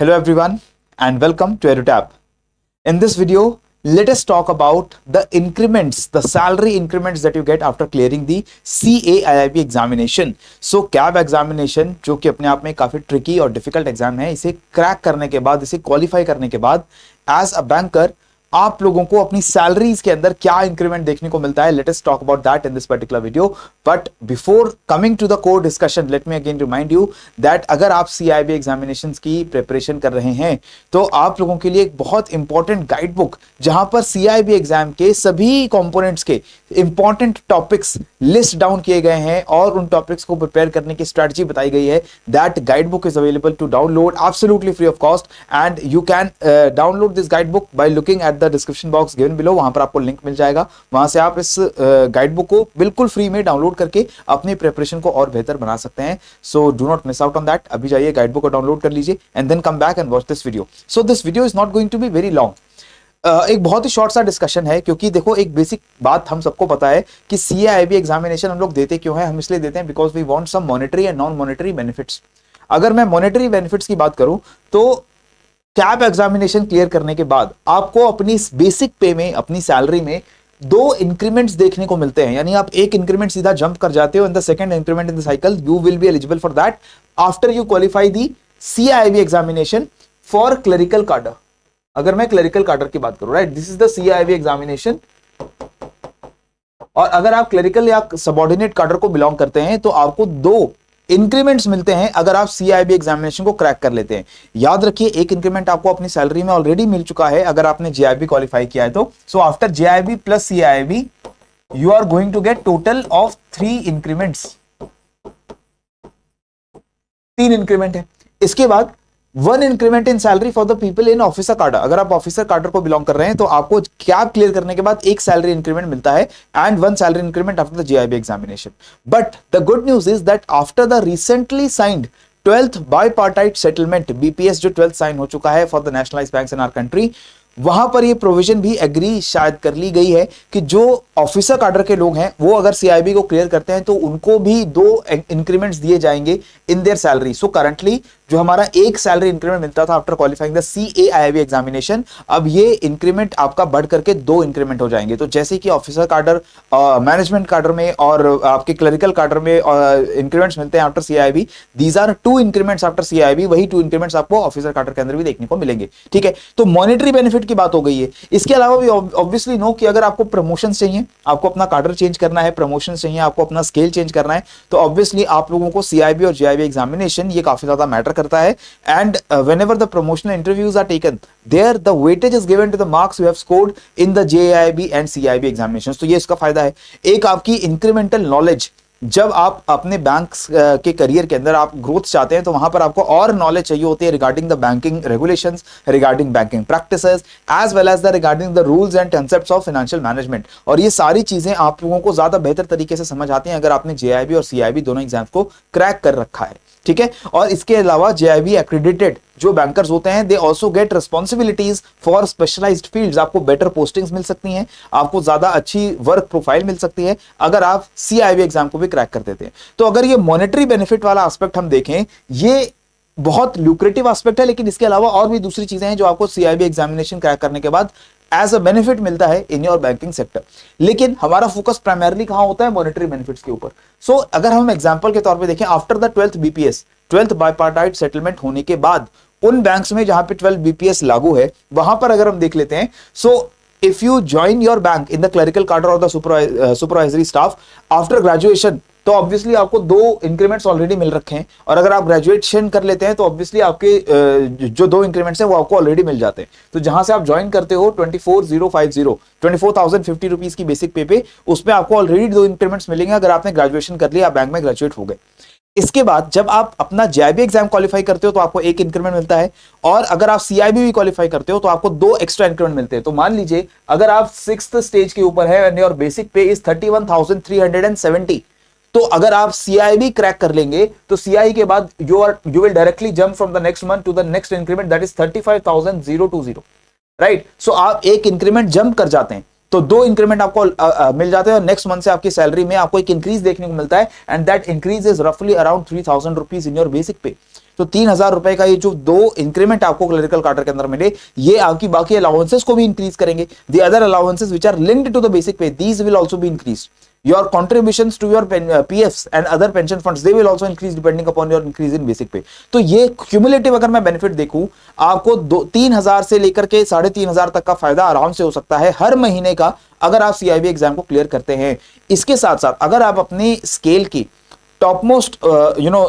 Hello everyone and welcome to EduTap. In this video, let us talk about the increments, the salary increments that you get after clearing the CAIIB examination. So CAIIB examination जो कि अपने आप में काफी tricky और difficult exam है, इसे crack करने के बाद, इसे क्वालिफाई करने के बाद एज अ बैंकर आप लोगों को अपनी सैलरीज के अंदर क्या इंक्रीमेंट देखने को मिलता है. Let us talk about that in this particular video. But before coming to the core discussion, let me again remind you that अगर आप सीआईबी एग्जामिनेशंस की प्रिपरेशन कर रहे हैं तो आप लोगों के लिए एक बहुत इंपॉर्टेंट गाइड बुक, जहां पर सीआईबी एग्जाम के सभी कंपोनेंट्स के इंपॉर्टेंट टॉपिक्स लिस्ट डाउन किए गए हैं और उन टॉपिक्स को प्रिपेयर करने की स्ट्रेटजी बताई गई है. That guide book is available to download absolutely free of cost and you can download this guide book by looking at the description box given below. वहां पर आपको लिंक मिल जाएगा, वहां से आप इस गाइड बुक को बिल्कुल फ्री में डाउनलोड करके अपनी प्रिपरेशन को और बेहतर बना सकते हैं. So do not miss out on that. अभी जाइए गाइड बुक को डाउनलोड कर लीजिए and then come back and watch this video. So this video is not going to be very long. एक बहुत ही शॉर्ट सा डिस्कशन है, क्योंकि देखो एक बेसिक बात हम सबको पता है कि सीआईबी एग्जामिनेशन हम लोग देते क्यों है. हम इसलिए देते हैं because we want some monetary and non monetary benefits. अगर मैं मॉनेटरी बेनिफिट्स की बात करूं तो कैब एग्जामिनेशन क्लियर करने के बाद आपको अपनी बेसिक पे में, अपनी सैलरी में 2 इंक्रीमेंट्स देखने को मिलते हैं. यानी आप एक इंक्रीमेंट सीधा जंप कर जाते हो in the second increment in the cycle. You will be eligible for that after you qualify the CIB examination for clerical कार्डर. अगर मैं क्लरिकल कार्डर की बात करूं, right, this is the CIB examination. और अगर आप क्लरिकल या सबऑर्डिनेट कार्डर को बिलोंग करते हैं तो आपको 2 इंक्रीमेंट्स मिलते हैं अगर आप सीआईबी एग्जामिनेशन को क्रैक कर लेते हैं. याद रखिए, एक इंक्रीमेंट आपको अपनी सैलरी में ऑलरेडी मिल चुका है अगर आपने जेआईबी क्वालिफाई किया है तो. So after JAIIB plus CIB you are going to get total of 3 increments. 3 increment है. इसके बाद 1 increment in salary for the people in officer cadre. अगर आप ऑफिसर कार्डर को बिलोंग कर रहे हैं तो आपको कैब क्लियर करने के बाद 1 सैलरी इंक्रीमेंट मिलता है and 1 salary increment after the JAIIB examination. But the good news is that after the recently signed 12th bipartite settlement, BPS जो 12th साइन हो चुका है for the nationalised banks in our country, वहां पर ये provision भी agree शायद कर ली गई है कि जो ऑफिसर कार्डर के लोग हैं वो अगर सीआईबी को क्लियर करते हैं तो उनको भी 2 इंक्रीमेंट्स दिए जाएंगे in their salary. So currently जो हमारा 1 सैलरी इंक्रीमेंट मिलता था आफ्टर क्वालिफाइंग द सीएआईबी एग्जामिनेशन, अब ये इंक्रीमेंट आपका बढ़ करके 2 इंक्रीमेंट हो जाएंगे. तो जैसे कि ऑफिसर कार्डर, मैनेजमेंट कार्डर में और आपके क्लरिकल कार्डर में इंक्रीमेंट्स मिलते हैं after CIB, these are 2 increments after CIB. वही 2 इंक्रीमेंट्स आपको ऑफिसर कार्डर के अंदर भी देखने को मिलेंगे. ठीक है, तो मॉनेटरी बेनिफिट की बात हो गई है. इसके अलावा भी ऑब्वियसली नो कि अगर आपको प्रमोशन चाहिए, आपको अपना कार्डर चेंज करना है, प्रमोशन चाहिए, आपको अपना स्केल चेंज करना है, तो ऑब्वियसली आप लोगों को सीआईबी और जेआईबी एग्जामिनेशन ये काफी ज्यादा मैटर करता है. And whenever the promotional interviews are taken, there the weightage is given to the marks you have scored in the JIB and CIB examinations. तो ये इसका फायदा है. एक आपकी इंक्रीमेंटल नॉलेज, जब आप अपने बैंक के करियर के अंदर आप ग्रोथ चाहते हैं तो वहां पर आपको और नॉलेज चाहिए होती है regarding the banking regulations, regarding banking practices, as well as the regarding the rules and concepts of financial management. और ये सारी चीजें आप लोगों को ज्यादा बेहतर तरीके से समझ आती हैं अगर आपने जेआईबी और सीआईबी दोनों एग्जाम्स को क्रैक कर रखा है. ठीक है, और इसके अलावा जेआईबी एक्रेडिटेड जो बैंकर्स होते हैं they also get responsibilities for specialised fields. आपको बेटर पोस्टिंग्स मिल सकती हैं, आपको ज्यादा अच्छी वर्क प्रोफाइल मिल सकती है अगर आप सीआईबी एग्जाम को भी क्रैक कर देते हैं. तो अगर ये मॉनेटरी बेनिफिट वाला एस्पेक्ट हम देखें, ये बहुत ल्यूक्रेटिव एस्पेक्ट है, लेकिन इसके अलावा और भी दूसरी चीजें हैं जो आपको सीआईबी एग्जामिनेशन क्रैक करने के बाद एज अ बेनिफिट मिलता है इन योर बैंकिंग सेक्टर. लेकिन हमारा फोकस प्राइमरली कहां होता है? मॉनेटरी बेनिफिट्स के ऊपर. सो अगर हम एग्जांपल के तौर पे देखें, after the 12th BPS, 12th bipartite settlement होने के बाद उन बैंक्स में जहां पे 12 बीपीएस लागू है, वहां पर अगर हम देख लेते हैं, so if you join your bank in the clerical कार्डर और the supervisory staff after graduation, तो ऑब्वियसली आपको 2 इंक्रीमेंट्स ऑलरेडी मिल रखे हैं. और अगर आप ग्रेजुएशन कर लेते हैं तो ऑब्वियसली आपके जो 2 इंक्रीमेंट्स हैं वो आपको ऑलरेडी मिल जाते हैं. तो जहां से आप ज्वाइन करते हो 24,050 रुपीज की बेसिक पे, उसमें आपको ऑलरेडी 2 इंक्रीमेंट्स मिलेंगे अगर आपने ग्रेजुएशन कर लिया, आप बैंक में ग्रेजुएट हो गए. इसके बाद जब आप अपना जेआईबी एग्जाम क्वालिफाई करते हो तो आपको 1 इंक्रीमेंट मिलता है, और अगर आप सीआईबी भी क्वालिफाई करते हो तो आपको 2 एक्स्ट्रा इंक्रीमेंट मिलते हैं. तो मान लीजिए अगर आप 6th स्टेज के ऊपर है एंड योर बेसिक पे इज 31,370, तो अगर आप सीआईबी क्रैक कर लेंगे तो सीआई के बाद you will directly jump from the next month to the next increment, that is 35,020, right. So आप 1 इंक्रीमेंट जंप कर जाते हैं तो 2 इंक्रीमेंट आपको मिल जाते हैं और नेक्स्ट मंथ से आपकी सैलरी में आपको एक इंक्रीज देखने को मिलता है एंड दैट इंक्रीज इज रफली around 3,000 rupees in your basic पे. तो 3,000 रुपए का ये जो 2 इंक्रीमेंट आपको क्लरिकल कार्डर के अंदर मिले, ये आपकी बाकी अलाउंसेस को भी इंक्रीज करेंगे। The other allowances which are linked to the basic pay, these will also be increased. Your contributions to your PFs and other pension funds, they will also increase depending upon your increase in basic pay। तो ये cumulative अगर मैं benefit देखूं, आपको 3,000 से लेकर के 3,500 तक का फायदा आराम से हो सकता है हर महीने का, अगर आप CIB एग्जाम को क्लियर करते हैं। इसके साथ साथ अगर आप अपने स्केल की टॉप मोस्ट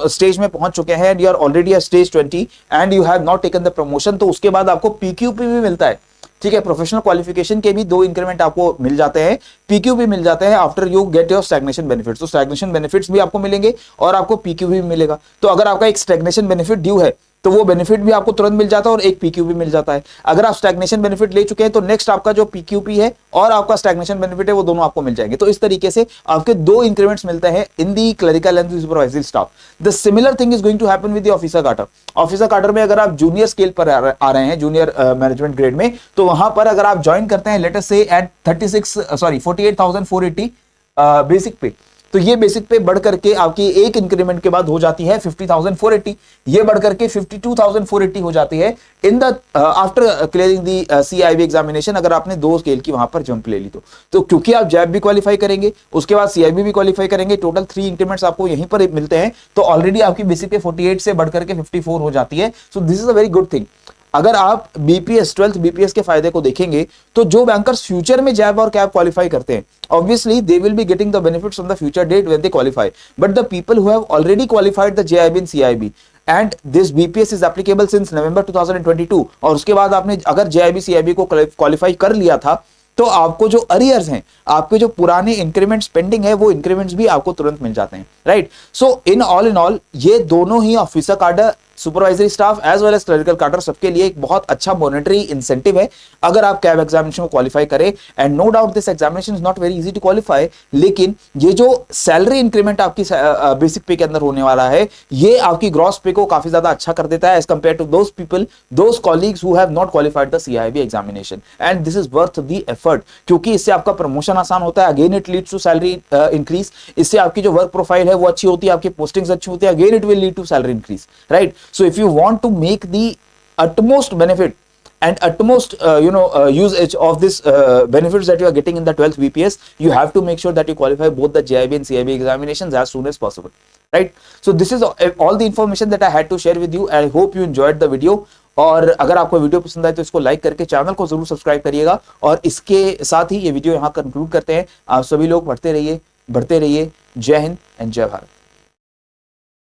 स्टेज में पहुंच चुके हैं, you are already stage 20 and you have not taken the promotion, तो उसके बाद आपको PQP भी मिलता है। ठीक है, प्रोफेशनल क्वालिफिकेशन के भी 2 इंक्रीमेंट आपको मिल जाते हैं, PQ भी मिल जाते हैं after you get your stagnation benefits. तो स्टैग्नेशन बेनिफिट्स भी आपको मिलेंगे और आपको PQ भी मिलेगा। तो अगर आपका एक स्टैग्नेशन बेनिफिट ड्यू है तो वो बेनिफिट भी आपको तुरंत मिल जाता है और एक PQ भी मिल जाता है। अगर आप स्टैग्नेशन बेनिफिट ले चुके हैं तो नेक्स्ट आपका जो PQP है और आपका स्टैग्नेशन बेनिफिट है वो दोनों आपको मिल जाएंगे। तो इस तरीके से आपके 2 इंक्रीमेंट्स मिलते हैं in the clerical and supervisory staff. The similar thing is going to happen with the officer cadre. Officer cadre में अगर आप जूनियर स्केल पर आ रहे हैं, जूनियर मैनेजमेंट ग्रेड में, तो वहां पर अगर आप ज्वाइन करते हैं लेट अस से एट 48,480 बेसिक पे, तो ये बेसिक पे बढ़ करके आपकी एक इंक्रीमेंट के बाद हो जाती है 50,480, ये बढ़ करके 52,480 हो जाती है in the after clearing the CIB examination. अगर आपने 2 स्केल की वहां पर जंप ले ली तो क्योंकि आप जैब भी क्वालिफाई करेंगे, उसके बाद CIB भी क्वालिफाई करेंगे, टोटल 3 इंक्रीमेंट्स आपको यहीं पर मिलते हैं, तो ऑलरेडी आपकी बेसिक पे 48 से बढ़ करके 54 हो जाती है। So this is a very good thing. अगर आप BPS 12th BPS के फायदे को देखेंगे तो जो बैंकर्स फ्यूचर में जैब और कैब क्वालिफाई करते हैं, obviously they will be getting the benefits on the future date when they qualify, but the people who have already qualified the JIB and CIB and this BPS is applicable since November 2022, और उसके बाद आपने अगर JIB CIB को qualify कर लिया था तो आपको जो अरियर्स हैं, आपके जो पुराने इंक्रीमेंट्स पेंडिंग है, वो इंक्रीमेंट्स भी आपको तुरंत मिल जाते हैं, राइट। सो इन ऑल ये दोनों ही officer cadre, supervisory staff as well as clerical cadre सबके लिए एक बहुत अच्छा मॉनेटरी इंसेंटिव है अगर आप कैब एग्जामिनेशन को क्वालिफाई करें। And no doubt this examination is not very easy to qualify, लेकिन ये जो सैलरी इंक्रीमेंट आपकी बेसिक पे के अंदर होने वाला है, ये आपकी ग्रॉस पे को काफी ज्यादा अच्छा कर देता है as compare to those people, those colleagues who have not qualified the CIB examination, and this is worth the effort, क्योंकि इससे आपका प्रमोशन आसान होता है। Again it leads to salary increase, इससे आपकी जो वर्क प्रोफाइल है वो अच्छी होती है, आपकी पोस्टिंग्स अच्छी होती है, again it will lead to salary increase, right. So if you want to make the utmost benefit and utmost usage of this benefits that you are getting in the 12th BPS, you have to make sure that you qualify both the JIB and CIB examinations as soon as possible, right? So this is all the information that I had to share with you. I hope you enjoyed the video, और अगर आपको video पसंद आए तो इसको like करके channel को जरूर सब्सक्राइब करिएगा, और इसके साथ ही ये वीडियो यहाँ कंक्लूड करते हैं। आप सभी लोग पढ़ते रहिए, बढ़ते रहिए। जय हिंद एंड जय भारत।